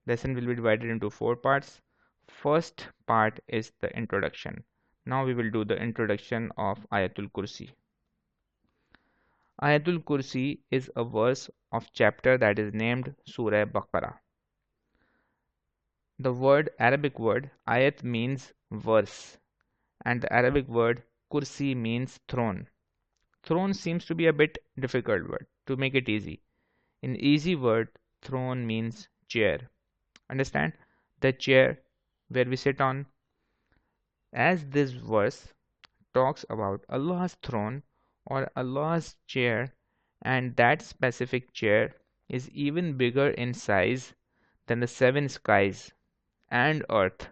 Lesson will be divided into 4 parts. First part is the introduction. Now we will do the introduction of Ayatul Kursi. Ayatul Kursi is a verse of chapter that is named Surah Baqarah. The Arabic word ayat means verse, and the Arabic word kursi means throne. Throne seems to be a bit difficult word. To make it easy, in easy word, throne means chair. Understand? The chair where we sit on. As this verse talks about Allah's throne or Allah's chair, and that specific chair is even bigger in size than the seven skies and earth.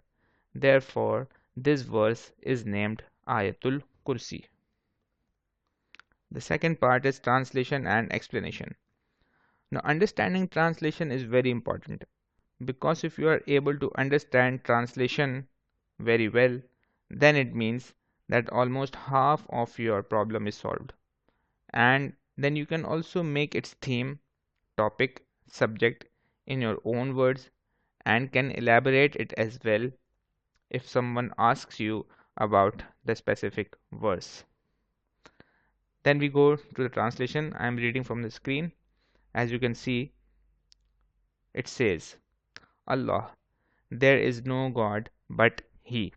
Therefore, this verse is named Ayatul Kursi. The second part is translation and explanation. Now, understanding translation is very important because if you are able to understand translation very well, then it means that almost half of your problem is solved. And then you can also make its theme, topic, subject in your own words and can elaborate it as well if someone asks you about the specific verse. Then we go to the translation. I am reading from the screen. As you can see, it says, Allah, there is no God but He.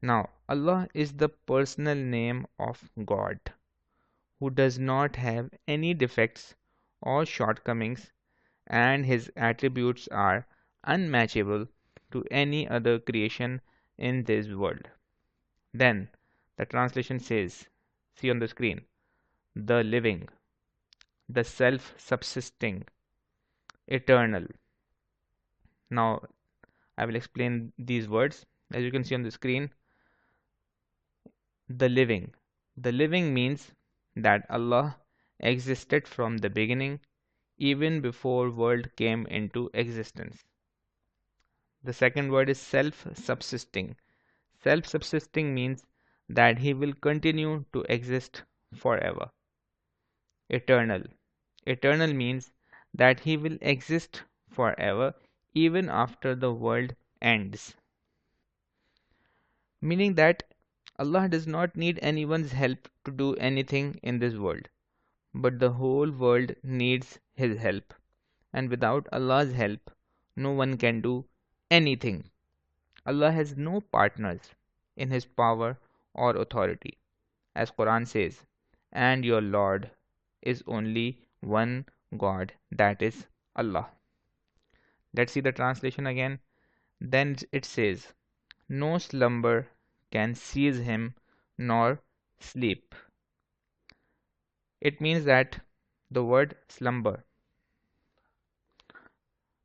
Now, Allah is the personal name of God, who does not have any defects or shortcomings, and His attributes are unmatchable to any other creation in this world. Then the translation says, see on the screen, the living, the self-subsisting, eternal. Now I will explain these words. As you can see on the screen, the living. The living means that Allah existed from the beginning, even before world came into existence. The second word is self-subsisting. Self-subsisting means that He will continue to exist forever. Eternal. Eternal means that He will exist forever even after the world ends. Meaning that Allah does not need anyone's help to do anything in this world, but the whole world needs His help. And without Allah's help, no one can do anything. Allah has no partners in His power or authority. As Quran says, and your Lord is only one God, that is Allah. Let's see the translation again. Then it says, no slumber can seize him, nor sleep. It means that the word slumber,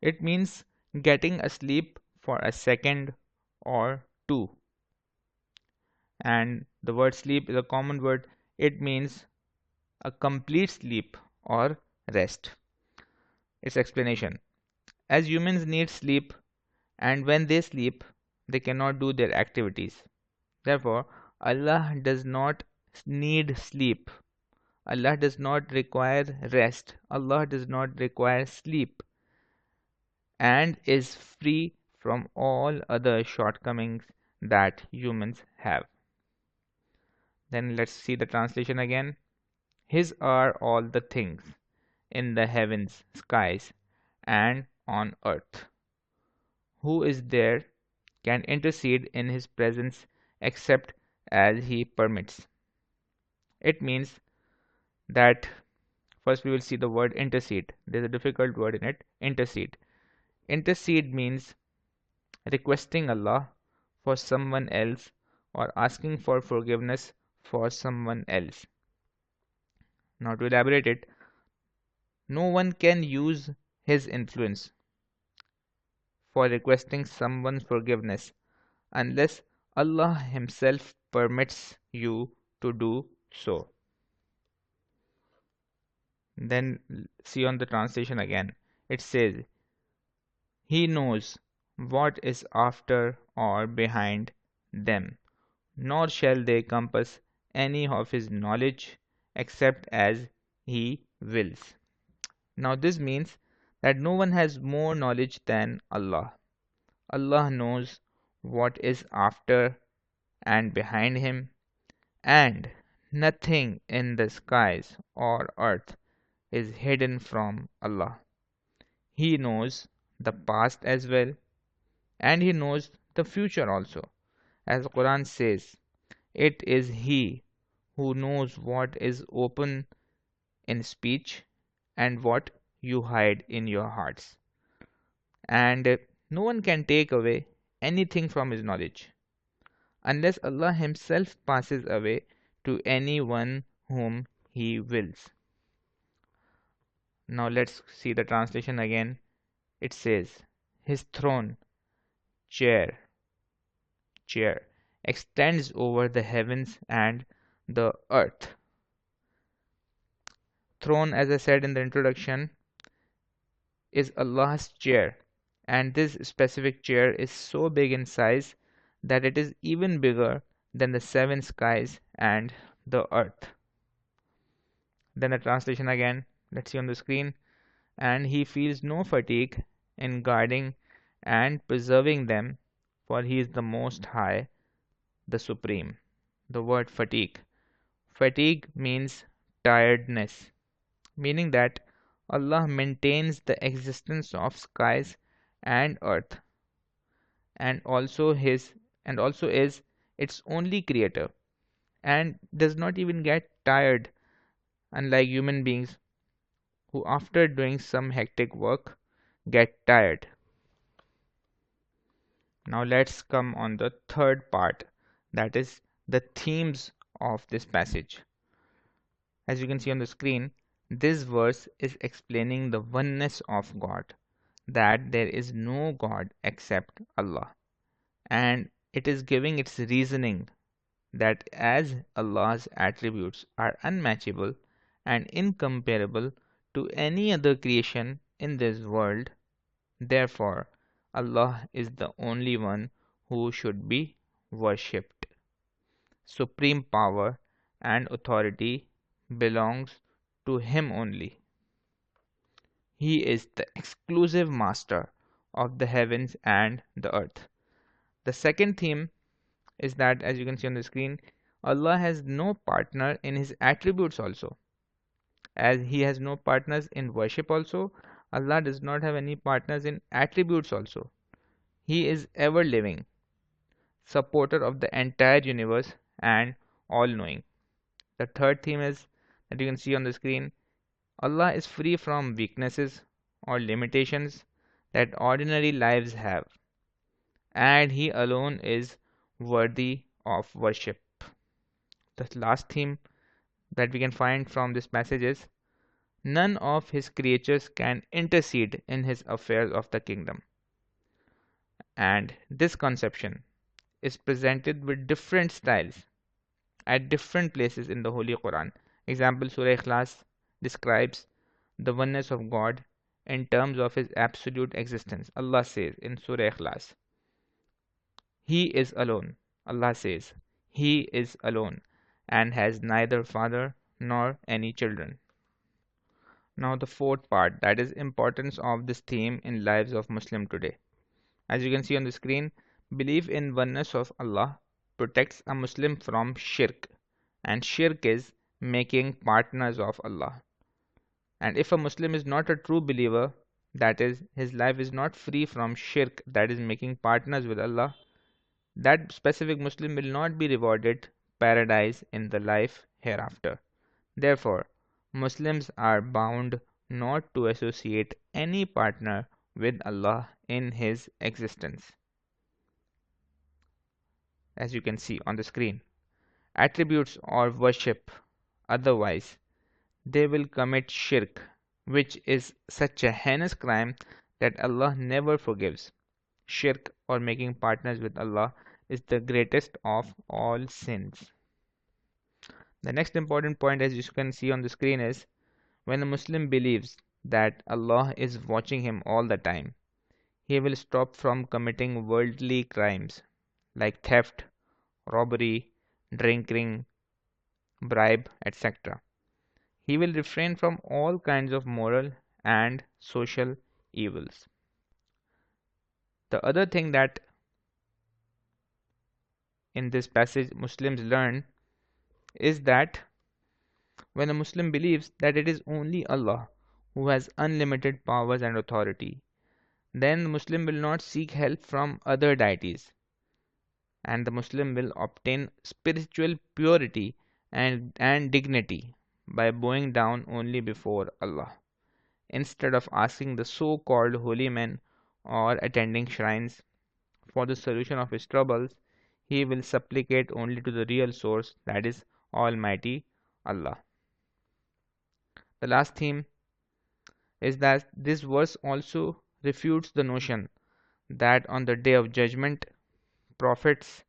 it means getting asleep for a second or two. And the word sleep is a common word. It means a complete sleep or rest. Its explanation. As humans need sleep, and when they sleep, they cannot do their activities. Therefore, Allah does not need sleep. Allah does not require rest. Allah does not require sleep and is free from all other shortcomings that humans have. Then let's see the translation again. His are all the things in the heavens, skies, and on earth. Who is there can intercede in His presence except as He permits. It means that first we will see the word intercede. There's a difficult word in it, intercede. Intercede means requesting Allah for someone else or asking for forgiveness for someone else. Now to elaborate it, no one can use his influence for requesting someone's forgiveness unless Allah Himself permits you to do so. Then see on the translation again. It says, He knows what is after or behind them, nor shall they compass any of His knowledge except as He wills. Now this means that no one has more knowledge than Allah. Allah knows what is after and behind him, and nothing in the skies or earth is hidden from Allah. He knows the past as well, and He knows the future also. As the Quran says, it is He who knows what is open in speech and what you hide in your hearts. And no one can take away anything from His knowledge unless Allah Himself passes away to anyone whom He wills. Now let's see the translation again. It says, His throne, chair, chair, extends over the heavens and the earth. Throne, as I said in the introduction, is Allah's chair, and this specific chair is so big in size that it is even bigger than the seven skies and the earth. Then the translation again, let's see on the screen. And He feels no fatigue in guarding and preserving them, for He is the Most High, the Supreme. The word fatigue. Fatigue means tiredness, meaning that Allah maintains the existence of skies and earth, and also is its only creator, and does not even get tired, unlike human beings who after doing some hectic work get tired. Now let's come on the third part, that is the themes of this passage. As you can see on the screen, this verse is explaining the oneness of God, that there is no God except Allah, and it is giving its reasoning that as Allah's attributes are unmatchable and incomparable to any other creation in this world, therefore Allah is the only one who should be worshipped. Supreme power and authority belongs to Him only. He is the exclusive master of the heavens and the earth. The second theme is that, as you can see on the screen, Allah has no partner in His attributes also. As He has no partners in worship also, Allah does not have any partners in attributes also. He is ever living, supporter of the entire universe and all knowing. The third theme is that you can see on the screen, Allah is free from weaknesses or limitations that ordinary lives have, and He alone is worthy of worship. The last theme that we can find from this passage is, none of His creatures can intercede in His affairs of the kingdom. And this conception is presented with different styles at different places in the Holy Quran. Example, Surah Ikhlas describes the oneness of God in terms of His absolute existence. Allah says in Surah Ikhlas, He is alone. Allah says, He is alone and has neither father nor any children. Now the fourth part, that is importance of this theme in lives of Muslim today. As you can see on the screen, belief in oneness of Allah protects a Muslim from shirk, and shirk is making partners of Allah. And if a Muslim is not a true believer, that is, his life is not free from shirk, that is making partners with Allah, that specific Muslim will not be rewarded paradise in the life hereafter. Therefore, Muslims are bound not to associate any partner with Allah in His existence. As you can see on the screen, attributes or worship, otherwise they will commit shirk, which is such a heinous crime that Allah never forgives. Shirk or making partners with Allah is the greatest of all sins. The next important point, as you can see on the screen, is when a Muslim believes that Allah is watching him all the time, he will stop from committing worldly crimes like theft, robbery, drinking, bribe, etc. He will refrain from all kinds of moral and social evils. The other thing that in this passage Muslims learn is that when a Muslim believes that it is only Allah who has unlimited powers and authority, then the Muslim will not seek help from other deities, and the Muslim will obtain spiritual purity and dignity by bowing down only before Allah, instead of asking the so called holy men or attending shrines for the solution of his troubles. He will supplicate only to the real source, that is, Almighty Allah. The last theme is that this verse also refutes the notion that on the day of judgment, prophets,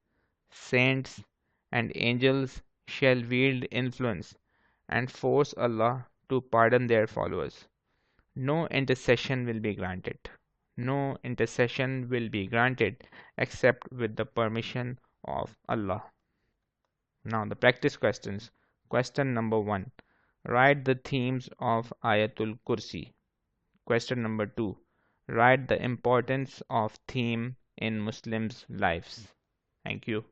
saints, and angels shall wield influence and force Allah to pardon their followers. No intercession will be granted. No intercession will be granted except with the permission of Allah. Now, the practice questions. Question number 1. Write the themes of Ayatul Kursi. Question number 2. Write the importance of theme in Muslims' lives. Thank you.